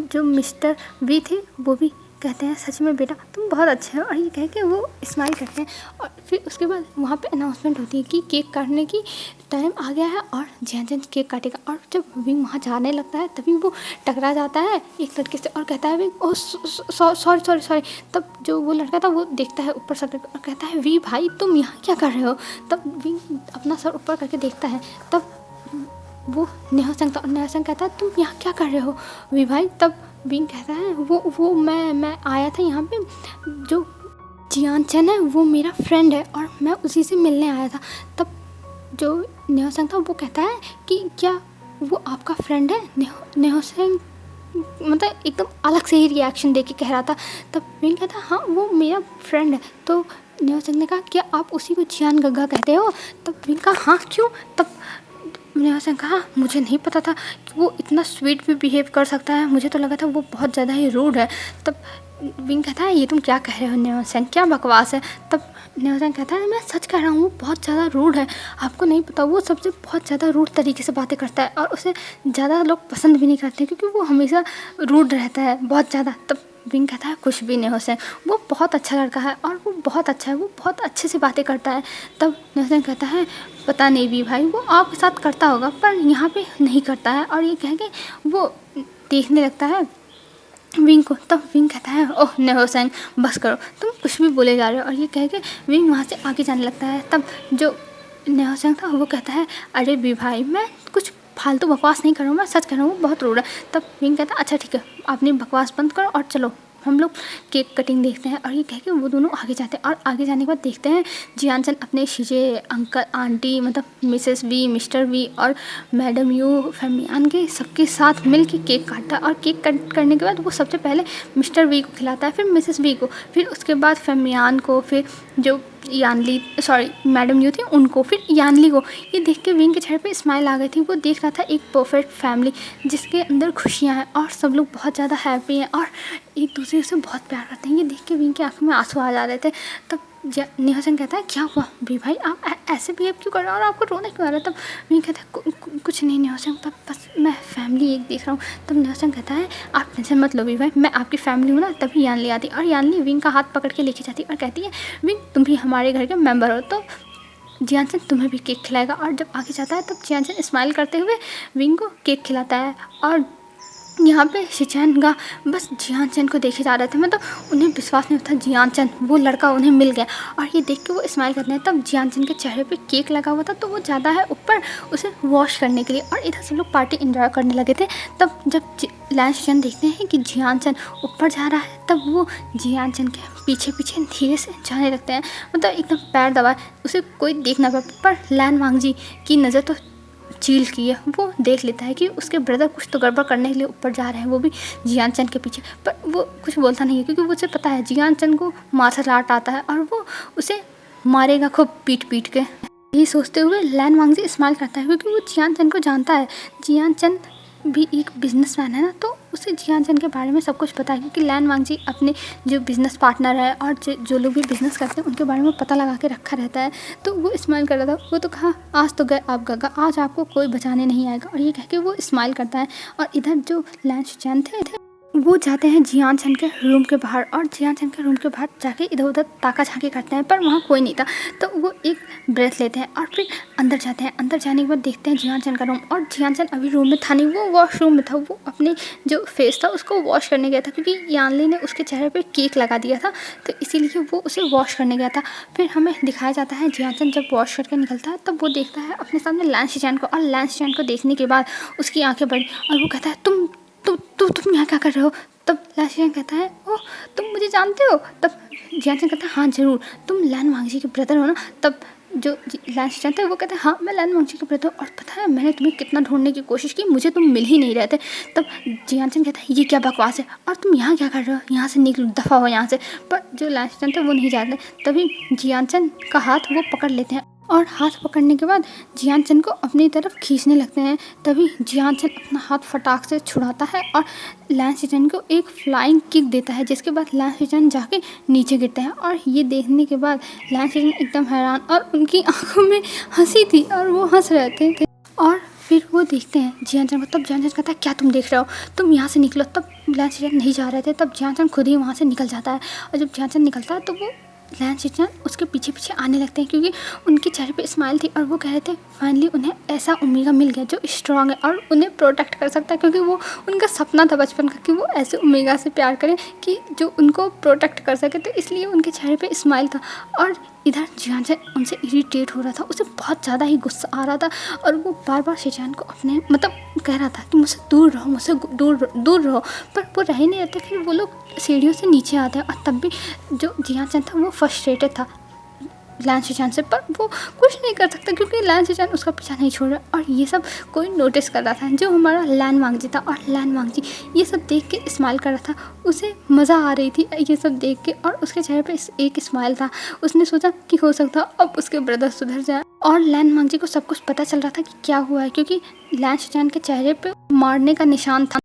जो मिस्टर वी थे वो भी कहते हैं सच में बेटा तुम बहुत अच्छे हो, और ये कह के वो स्माइल करते हैं। और फिर उसके बाद वहाँ पे अनाउंसमेंट होती है कि केक काटने की टाइम आ गया है और जियाचन केक काटेगा। और जब विंग वहाँ जाने लगता है तभी वो टकरा जाता है एक लड़के से और कहता है विंग ओह सॉरी। तब जो वो लड़का था वो देखता है ऊपर सर और कहता है वी भाई तुम यहाँ क्या कर रहे हो। तब विंग अपना सर ऊपर करके देखता है। तब वो नेहासंग था और नेहासंग कहता है तुम यहाँ क्या कर रहे हो वी भाई। तब विंग कहता है वो मैं आया था यहाँ पे, जो जियाचन है वो मेरा फ्रेंड है और मैं उसी से मिलने आया था। तब जो नेहासंग था वो कहता है कि क्या वो आपका फ्रेंड है। नेहासंग मतलब एकदम अलग से ही रिएक्शन दे के कह रहा था। तब विंग कहता हाँ वो मेरा फ्रेंड है। तो नेहासंग ने कहा क्या आप उसी को जियान गग्गा कहते हो। तब विंग कहा हाँ क्यों। तब नेहासंग कहा मुझे नहीं पता था कि वो इतना स्वीट भी बिहेव कर सकता है, मुझे तो लगा था वो बहुत ज़्यादा ही रूड है। तब विंग कहता है ये तुम क्या कह रहे हो नेहासंग, क्या बकवास है। तब नेहासंग कहता है मैं सच कह रहा हूँ वो बहुत ज़्यादा रूड है, आपको नहीं पता वो सबसे बहुत ज़्यादा रूड तरीके से बातें करता है और उसे ज़्यादा लोग पसंद भी नहीं करते क्योंकि वो हमेशा रूड रहता है बहुत ज़्यादा। तब विंग कहता है कुछ भी नहीं हुसैन, वो बहुत अच्छा लड़का है और वो बहुत अच्छा है, वो बहुत अच्छे से बातें करता है। तब हुसैन कहता है पता नहीं भी भाई, वो आपके साथ करता होगा पर यहाँ पे नहीं करता है। और ये कह के वो देखने लगता है विंग को। तब विंग कहता है ओह नहीं हुसैन बस करो, तुम कुछ भी बोले जा रहे हो। और ये कह के विंग वहाँ से आगे जाने लगता है। तब जो नेहोसेंग था वो कहता है अरे भी भाई मैं कुछ फालतू बकवास नहीं कर रहा हूँ, मैं सच कह रहा हूँ, वो बहुत रूड है। तब विंग कहता है अच्छा ठीक है, अपनी बकवास बंद करो और चलो हम लोग केक कटिंग देखते हैं। और ये कह के वो दोनों आगे जाते हैं और आगे जाने के बाद देखते हैं जियानचंद अपने शीशे अंकल आंटी मतलब मिसेस वी मिस्टर वी और मैडम यू फैमियान के सबके साथ मिल के केक काटता है। और केक कट करने के बाद वो सबसे पहले मिस्टर वी को खिलाता है, फिर मिसेस वी को, फिर उसके बाद फैमियान को, फिर जो यानली मैडम यू थी उनको, फिर यानली को। ये देख के विंग के चेहरे पे स्माइल आ गई थी। वो देख रहा था एक परफेक्ट फैमिली जिसके अंदर खुशियाँ हैं और सब लोग बहुत ज़्यादा हैप्पी हैं और एक दूसरे से बहुत प्यार करते हैं। ये देख के विंग की आंखों में आंसू आ जा रहे थे। तब नेहोसेंग कहता है क्या हुआ भी भाई, आप ऐसे बिहेव क्यों कर रहे हो और आपको रोना क्यों आ रहा है। तब विंग कहता है कुछ नहीं नेहोसेंग, बस मैं फैमिली एक देख रहा हूँ। तब नेहोसेंग कहता है आप टेंशन मत लो भी भाई, मैं आपकी फैमिली हूँ ना। तभी यानली आती और यानली विंग का हाथ पकड़ के लेके जाती और कहती है विंग तुम भी हमारे घर के मेम्बर हो, तो जियानचंद तुम्हें भी केक खिलाएगा। और जब आगे जाता है तब जियानचंद स्माइल करते हुए विंग को केक खिलाता है। और यहाँ पे शिचैन का बस जियानचंद को देखे जा रहे थे, मतलब उन्हें विश्वास नहीं होता जियानचंद वो लड़का उन्हें मिल गया। और ये देख के वो स्माइल करते हैं। तब जियानचंद के चेहरे पे केक लगा हुआ था तो वो ज़्यादा है ऊपर उसे वॉश करने के लिए, और इधर सब लोग पार्टी एंजॉय करने लगे थे। तब जब लैन शिचैन देखते हैं कि जियानचंद ऊपर जा रहा है तब वो जियानचंद के पीछे पीछे धीरे से जाने लगते हैं, मतलब एकदम पैर दबाए उसे कोई देख ना पाए। पर लैन वांगजी की नज़र तो चील की है, वो देख लेता है कि उसके ब्रदर कुछ तो गड़बड़ करने के लिए ऊपर जा रहे हैं, वो भी जियानचंद के पीछे। पर वो कुछ बोलता नहीं है क्योंकि वो उसे पता है जियानचंद को मार्शल आर्ट आता है और वो उसे मारेगा खूब पीट पीट के। यही सोचते हुए लैन वांगजी स्माइल करता है क्योंकि वो जियानचंद को जानता है। जियानचंद भी एक बिजनेसमैन है ना, तो उसे जियानचंद के बारे में सब कुछ पता है क्योंकि लैन वांगजी अपने जो बिज़नेस पार्टनर है और जो लोग भी बिज़नेस करते हैं उनके बारे में पता लगा के रखा रहता है। तो वो स्माइल कर रहा था। वो तो कहा आज तो गए आप गगा, आज आपको कोई बचाने नहीं आएगा। और ये कह के वो स्माइल करता है। और इधर जो लैन शिचैन थे वो जाते हैं जियानचंद के रूम के बाहर, और जियानचंद के रूम के बाहर जाके इधर उधर ताका झांकी करते हैं पर वहाँ कोई नहीं था। तो वो एक ब्रेथ लेते हैं और फिर अंदर जाते हैं। अंदर जाने के बाद देखते हैं जियानचंद का रूम, और जियानचंद अभी रूम में था नहीं, वो वॉशरूम में था। वो अपने जो फेस था उसको वॉश करने गया था क्योंकि यानली ने उसके चेहरे पर केक लगा दिया था, तो इसीलिए वो उसे वॉश करने गया था। फिर हमें दिखाया जाता है जियानचंद जब वॉश करके निकलता है तब वो देखता है अपने सामने लैन शिचैन को, और लैन शिचैन को देखने के बाद उसकी आँखें बड़ी और वो कहता है तुम यहाँ क्या कर रहे हो। तब लैन शिचैन कहता है ओह तुम मुझे जानते हो। तब जियानचंद कहता है हाँ ज़रूर, तुम लैन वांगजी के ब्रदर हो ना। तब जो लैन शिचैन थे वो कहते हैं हाँ मैं लैन वांगजी के ब्रदर हूँ, और पता है मैंने तुम्हें कितना ढूंढने की कोशिश की, मुझे तुम मिल ही नहीं रहे थे। तब जियानचंद कहता है ये क्या बकवास है और तुम यहाँ क्या कर रहे हो, यहाँ से निकलो, दफ़ा हो यहाँ से। पर जो लैन शिचैन थे वो नहीं जानते। तभी जियानचंद का हाथ वो पकड़ लेते हैं और हाथ पकड़ने के बाद जियानचंद को अपनी तरफ खींचने लगते हैं। तभी जियानचंद अपना हाथ फटाक से छुड़ाता है और लैन शिचैन को एक फ्लाइंग किक देता है, जिसके बाद लैन शिचैन जाके नीचे गिरते हैं। और ये देखने के बाद लैन शिचैन एकदम हैरान, और उनकी आंखों में हंसी थी और वो हंस रहे थे। और फिर वो देखते हैं जियानचंद को। तब जियानचंद कहता है क्या तुम देख रहे हो, तुम यहाँ से निकलो। तब लैन शिचैन नहीं जा रहे थे, तब जियानचंद खुद ही वहाँ से निकल जाता है। और जब जियानचंद निकलता है तो वो लैन शिचैन उसके पीछे पीछे आने लगते हैं क्योंकि उनके चेहरे पे स्माइल थी, और वो कह रहे थे फाइनली उन्हें ऐसा ओमेगा मिल गया जो स्ट्रांग है और उन्हें प्रोटेक्ट कर सकता है, क्योंकि वो उनका सपना था बचपन का कि वो ऐसे ओमेगा से प्यार करें कि जो उनको प्रोटेक्ट कर सके। तो इसलिए उनके चेहरे पे स्माइल था। और इधर जियानचंद उनसे इरिटेट हो रहा था, उसे बहुत ज़्यादा ही गुस्सा आ रहा था और वो बार बार शिचैन को अपने मतलब कह रहा था कि मुझसे दूर रहो, मुझसे दूर रहो, पर वो रह ही नहीं रहते। फिर वो लोग सीढ़ियों से नीचे आते हैं और तब भी जो जियानचंद था वो फ्रस्ट्रेटेड था लैन शिचैन से, पर वो कुछ नहीं कर सकता क्योंकि लैन शिचैन उसका पीछा नहीं छोड़ रहा। और ये सब कोई नोटिस कर रहा था, जो हमारा लैन वांगजी था, और लैन वांगजी ये सब देख के स्माइल कर रहा था। उसे मज़ा आ रही थी ये सब देख के, और उसके चेहरे पे एक स्माइल था। उसने सोचा कि हो सकता अब उसके ब्रदर सुधर जाए। और लैन वांगजी को सब कुछ पता चल रहा था कि क्या हुआ है, क्योंकि लैन शिचैन के चेहरे पे मारने का निशान था।